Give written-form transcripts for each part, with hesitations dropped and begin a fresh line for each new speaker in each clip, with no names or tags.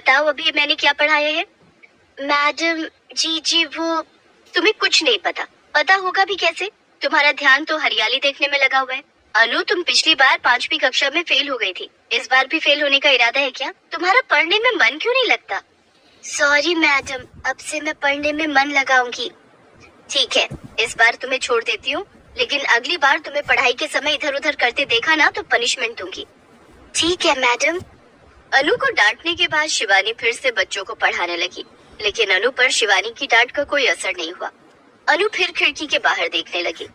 बताओ अभी मैंने क्या पढ़ाया है। मैडम जी वो तुम्हें कुछ नहीं पता। पता होगा भी कैसे, तुम्हारा ध्यान तो हरियाली देखने में लगा हुआ है। अनु, तुम पिछली बार 5वीं कक्षा में फेल हो गई थी, इस बार भी फेल होने का इरादा है क्या? तुम्हारा पढ़ने में मन क्यों नहीं लगता? सॉरी मैडम, अब से मैं पढ़ने में मन लगाऊंगी। ठीक है, इस बार तुम्हें छोड़ देती हूँ, लेकिन अगली बार तुम्हें पढ़ाई के समय इधर उधर करते देखा ना तो पनिशमेंट दूंगी। ठीक है मैडम। अनु को डांटने के बाद शिवानी फिर से बच्चों को पढ़ाने लगी, लेकिन अनु पर शिवानी की डांट का कोई असर नहीं हुआ। अनु फिर खिड़की के बाहर देखने लगी।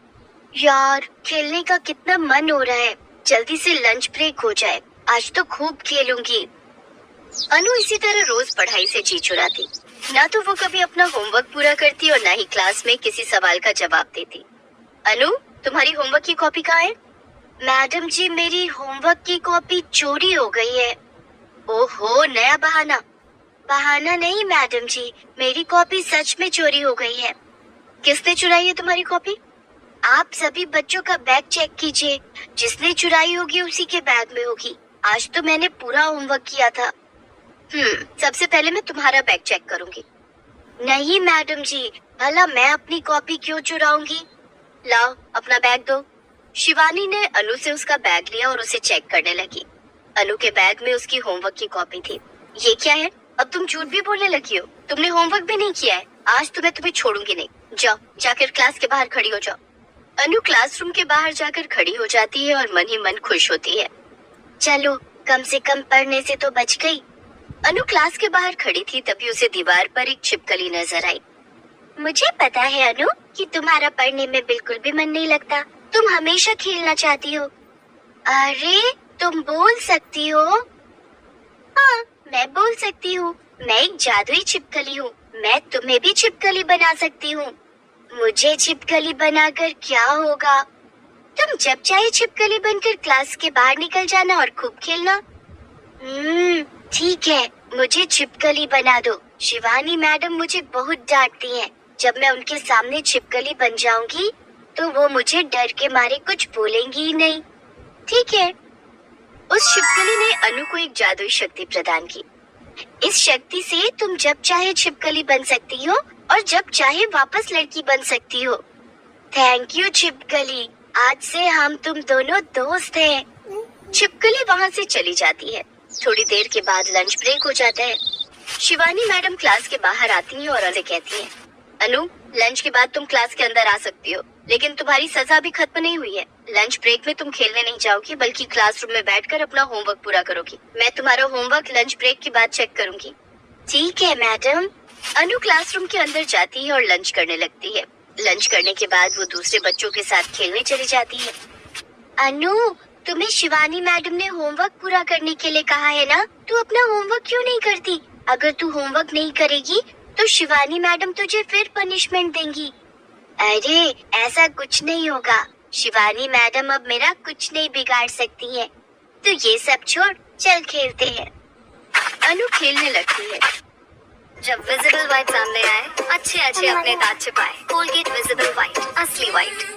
यार, खेलने का कितना मन हो रहा है, जल्दी से लंच ब्रेक हो जाए, आज तो खूब खेलूंगी। अनु इसी तरह रोज पढ़ाई से जी चुराती, ना तो वो कभी अपना होमवर्क पूरा करती और ना ही क्लास में किसी सवाल का जवाब देती। अनु, तुम्हारी होमवर्क की कॉपी कहाँ है? मैडम जी, मेरी होमवर्क की कॉपी चोरी हो गई है। ओहो, नया बहाना। बहाना नहीं मैडम जी, मेरी कॉपी सच में चोरी हो गई है। किसने चुराई है तुम्हारी कॉपी? आप सभी बच्चों का बैग चेक कीजिए, जिसने चुराई होगी उसी के बैग में होगी। आज तो मैंने पूरा होमवर्क किया था। सबसे पहले मैं तुम्हारा बैग चेक करूंगी। नहीं मैडम जी, भला मैं अपनी कॉपी क्यों चुराऊंगी? लाओ अपना बैग दो। शिवानी ने अनु से उसका बैग लिया और उसे चेक करने लगी। अनु के बैग में उसकी होमवर्क की कॉपी थी। ये क्या है? अब तुम झूठ भी बोलने लगी हो, तुमने होमवर्क भी नहीं किया है। आज तो मैं तुम्हें छोड़ूंगी नहीं। जाओ, जाकर क्लास के बाहर खड़ी हो जाओ। अनु क्लासरूम के बाहर जाकर खड़ी हो जाती है और मन ही मन खुश होती है। चलो, कम से कम पढ़ने से तो बच गई। अनु क्लास के बाहर खड़ी थी, तभी उसे दीवार पर एक छिपकली नजर आई। मुझे पता है अनु कि तुम्हारा पढ़ने में बिल्कुल भी मन नहीं लगता, तुम हमेशा खेलना चाहती हो। अरे, तुम बोल सकती हो? हाँ, मैं बोल सकती हूँ। मैं एक जादुई छिपकली हूँ, मैं तुम्हें भी छिपकली बना सकती हूँ। मुझे छिपकली बनाकर क्या होगा? तुम जब चाहे छिपकली बनकर क्लास के बाहर निकल जाना और खूब खेलना। ठीक है, मुझे छिपकली बना दो। शिवानी मैडम मुझे बहुत डांटती हैं। जब मैं उनके सामने छिपकली बन जाऊंगी तो वो मुझे डर के मारे कुछ बोलेंगी ही नहीं। ठीक है। उस छिपकली ने अनु को एक जादुई शक्ति प्रदान की। इस शक्ति से तुम जब चाहे छिपकली बन सकती हो और जब चाहे वापस लड़की बन सकती हो। थैंक यू छिपकली, आज से हम तुम दोनों दोस्त हैं। छिपकली वहाँ से चली जाती है। थोड़ी देर के बाद लंच ब्रेक हो जाता है। शिवानी मैडम क्लास के बाहर आती है और उसे कहती है, अनु, लंच के बाद तुम क्लास के अंदर आ सकती हो, लेकिन तुम्हारी सजा भी खत्म नहीं हुई है। लंच ब्रेक में तुम खेलने नहीं जाओगी, बल्कि क्लासरूम में बैठकर अपना होमवर्क पूरा करोगी। मैं तुम्हारा होमवर्क लंच ब्रेक के बाद चेक करूंगी। ठीक है मैडम। अनु क्लासरूम के अंदर जाती है और लंच करने लगती है। लंच करने के बाद वो दूसरे बच्चों के साथ खेलने चली जाती है। अनु, तुम्हें शिवानी मैडम ने होमवर्क पूरा करने के लिए कहा है ना? तू अपना होमवर्क क्यों नहीं करती? अगर तू होमवर्क नहीं करेगी तो शिवानी मैडम तुझे फिर पनिशमेंट देंगी। अरे, ऐसा कुछ नहीं होगा। शिवानी मैडम अब मेरा कुछ नहीं बिगाड़ सकती है। तो ये सब छोड़, चल खेलते हैं। अनु खेलने लगती है।
जब विजिबल व्हाइट सामने आए, अच्छे अच्छे अपने दांत छिपाए। कोलगेट विजिबल व्हाइट, असली व्हाइट।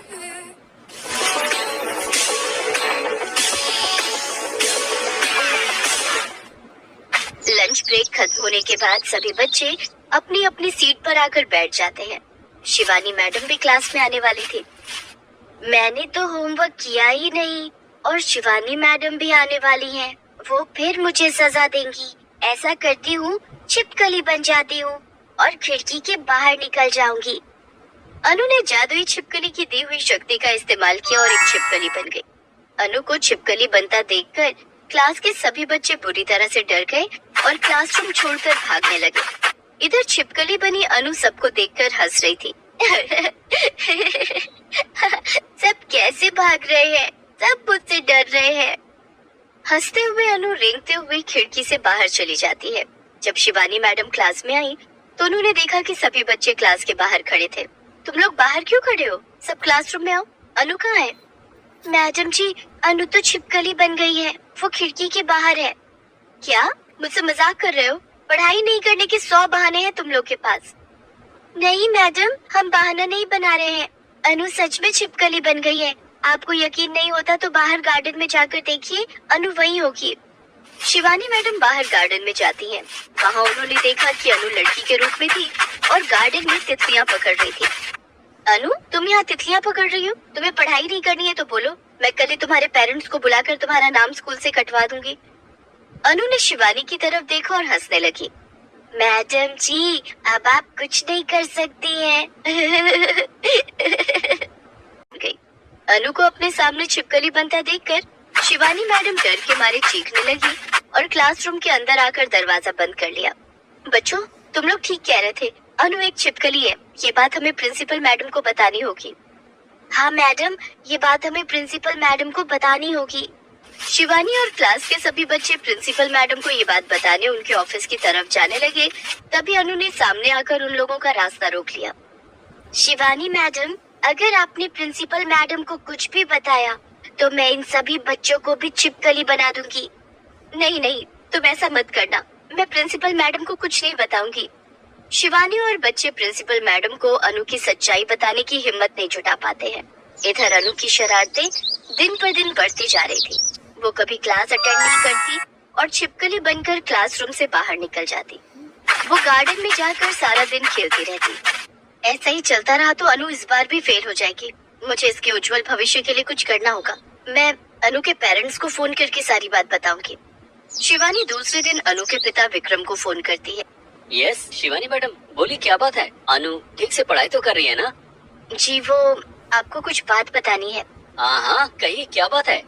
लंच ब्रेक खत्म होने के बाद सभी बच्चे अपनी अपनी सीट पर आकर बैठ जाते हैं। शिवानी मैडम भी क्लास में आने वाली थी। मैंने तो होमवर्क किया ही नहीं और शिवानी मैडम भी आने वाली हैं। वो फिर मुझे सजा देंगी। ऐसा करती हूँ, छिपकली बन जाती हूँ और खिड़की के बाहर निकल जाऊंगी। अनु ने जादुई छिपकली की दी हुई शक्ति का इस्तेमाल किया और एक छिपकली बन गई। अनु को छिपकली बनता देखकर क्लास के सभी बच्चे बुरी तरह से डर गए और क्लासरूम छोड़कर भागने लगे। इधर छिपकली बनी अनु सबको देखकर हंस रही थी। सब कैसे भाग रहे हैं? सब मुझसे डर रहे हैं। हंसते हुए अनु रेंगते हुए खिड़की से बाहर चली जाती है। जब शिवानी मैडम क्लास में आई तो उन्होंने देखा कि सभी बच्चे क्लास के बाहर खड़े थे। तुम लोग बाहर क्यों खड़े हो? सब क्लासरूम में आओ। अनु कहाँ है? मैडम जी, अनु तो छिपकली बन गई है, वो खिड़की के बाहर है। क्या? मुझसे मजाक कर रहे हो? पढ़ाई नहीं करने के 100 बहाने हैं तुम लोग के पास। नहीं मैडम, हम बहाना नहीं बना रहे हैं। अनु सच में छिपकली बन गई है। आपको यकीन नहीं होता तो बाहर गार्डन में जाकर देखिए, अनु वहीं होगी। शिवानी मैडम बाहर गार्डन में जाती हैं। वहाँ उन्होंने देखा कि अनु लड़की के रूप में थी और गार्डन में तितलियां पकड़ रही थी। अनु, तुम यहाँ तितलियां पकड़ रही हो? तुम्हें पढ़ाई नहीं करनी है तो बोलो, मैं कल ही तुम्हारे पेरेंट्स को बुलाकर तुम्हारा नाम स्कूल से कटवा दूंगी। अनु ने शिवानी की तरफ देखा और हंसने लगी। मैडम जी, अब आप कुछ नहीं कर सकती हैं। गई। अनु को अपने सामने छिपकली बनता देखकर शिवानी मैडम डर के मारे चीखने लगी और क्लासरूम के अंदर आकर दरवाजा बंद कर लिया। बच्चों, तुम लोग ठीक कह रहे थे, अनु एक छिपकली है। ये बात हमें प्रिंसिपल मैडम को बतानी होगी। हाँ मैडम, ये बात हमें प्रिंसिपल मैडम को बतानी होगी। शिवानी और क्लास के सभी बच्चे प्रिंसिपल मैडम को ये बात बताने उनके ऑफिस की तरफ जाने लगे। तभी अनु ने सामने आकर उन लोगों का रास्ता रोक लिया। शिवानी मैडम, अगर आपने प्रिंसिपल मैडम को कुछ भी बताया तो मैं इन सभी बच्चों को भी छिपकली बना दूंगी। नहीं नहीं, तुम ऐसा मत करना, मैं प्रिंसिपल मैडम को कुछ नहीं बताऊंगी। शिवानी और बच्चे प्रिंसिपल मैडम को अनु की सच्चाई बताने की हिम्मत नहीं जुटा पाते हैं। इधर अनु की शरारतें दिन पर दिन बढ़ती जा रही थी। वो कभी क्लास अटेंड नहीं करती और छिपकली बनकर क्लासरूम से बाहर निकल जाती। वो गार्डन में जाकर सारा दिन खेलती रहती। ऐसा ही चलता रहा तो अनु इस बार भी फेल हो जाएगी। मुझे इसके उज्जवल भविष्य के लिए कुछ करना होगा। मैं अनु के पेरेंट्स को फोन करके सारी बात बताऊंगी। शिवानी दूसरे दिन अनु के पिता विक्रम को फोन करती है।
यस शिवानी मैडम, बोली क्या बात है? अनु ठीक से पढ़ाई तो कर रही है ना?
जी, वो आपको कुछ बात बतानी है।
हाँ, कहिए क्या बात है?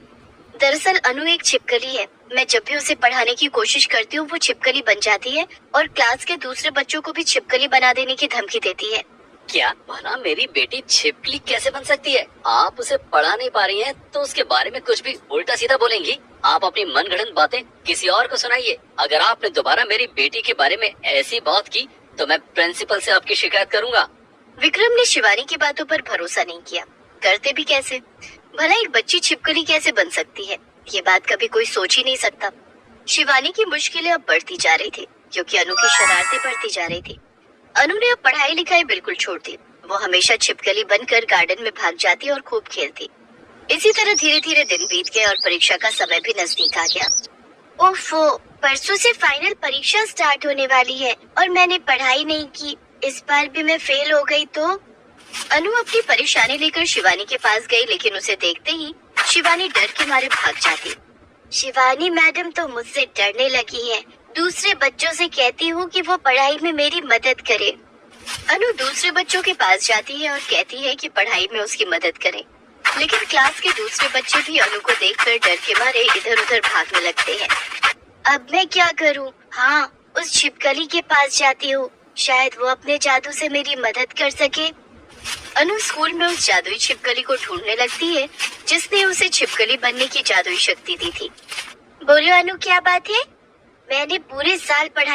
दरअसल अनु एक छिपकली है। मैं जब भी उसे पढ़ाने की कोशिश करती हूँ वो छिपकली बन जाती है और क्लास के दूसरे बच्चों को भी छिपकली बना देने की धमकी देती है।
क्या भला मेरी बेटी छिपकली कैसे बन सकती है? आप उसे पढ़ा नहीं पा रही हैं तो उसके बारे में कुछ भी उल्टा सीधा बोलेंगी? आप अपनी मनगढ़ंत बातें किसी और को सुनाइए। अगर आपने दोबारा मेरी बेटी के बारे में ऐसी बात की तो मैं प्रिंसिपल से आपकी शिकायत करूंगा।
विक्रम ने शिवानी की बातों पर भरोसा नहीं किया। करते भी कैसे? भला एक बच्ची छिपकली कैसे बन सकती है? ये बात कभी कोई सोच ही नहीं सकता। शिवानी की मुश्किलें अब बढ़ती जा रही थी क्योंकि अनु की शरारतें बढ़ती जा रही थी। अनु ने अब पढ़ाई लिखाई बिल्कुल छोड़ दी। वो हमेशा छिपकली बनकर गार्डन में भाग जाती और खूब खेलती। इसी तरह धीरे धीरे दिन बीत गए और परीक्षा का समय भी नजदीक आ गया। ओफो, परसों से फाइनल परीक्षा स्टार्ट होने वाली है और मैंने पढ़ाई नहीं की। इस बार भी मैं फेल हो गई तो? अनु अपनी परेशानी लेकर शिवानी के पास गई, लेकिन उसे देखते ही शिवानी डर के मारे भाग जाती। शिवानी मैडम तो मुझसे डरने लगी है। दूसरे बच्चों से कहती हूँ कि वो पढ़ाई में मेरी मदद करे। अनु दूसरे बच्चों के पास जाती है और कहती है कि पढ़ाई में उसकी मदद करें, लेकिन क्लास के दूसरे बच्चे भी अनु को देखकर डर के मारे इधर उधर भागने लगते हैं। अब मैं क्या करूँ? हाँ, उस छिपकली के पास जाती हूँ, शायद वो अपने जादू से मेरी मदद कर सके। अनु स्कूल में उस जादुई छिपकली को ढूंढने लगती है जिसने उसे छिपकली बनने की जादुई शक्ति दी थी। बोलो अनु, क्या बात है? मैंने पूरे साल पढ़ाई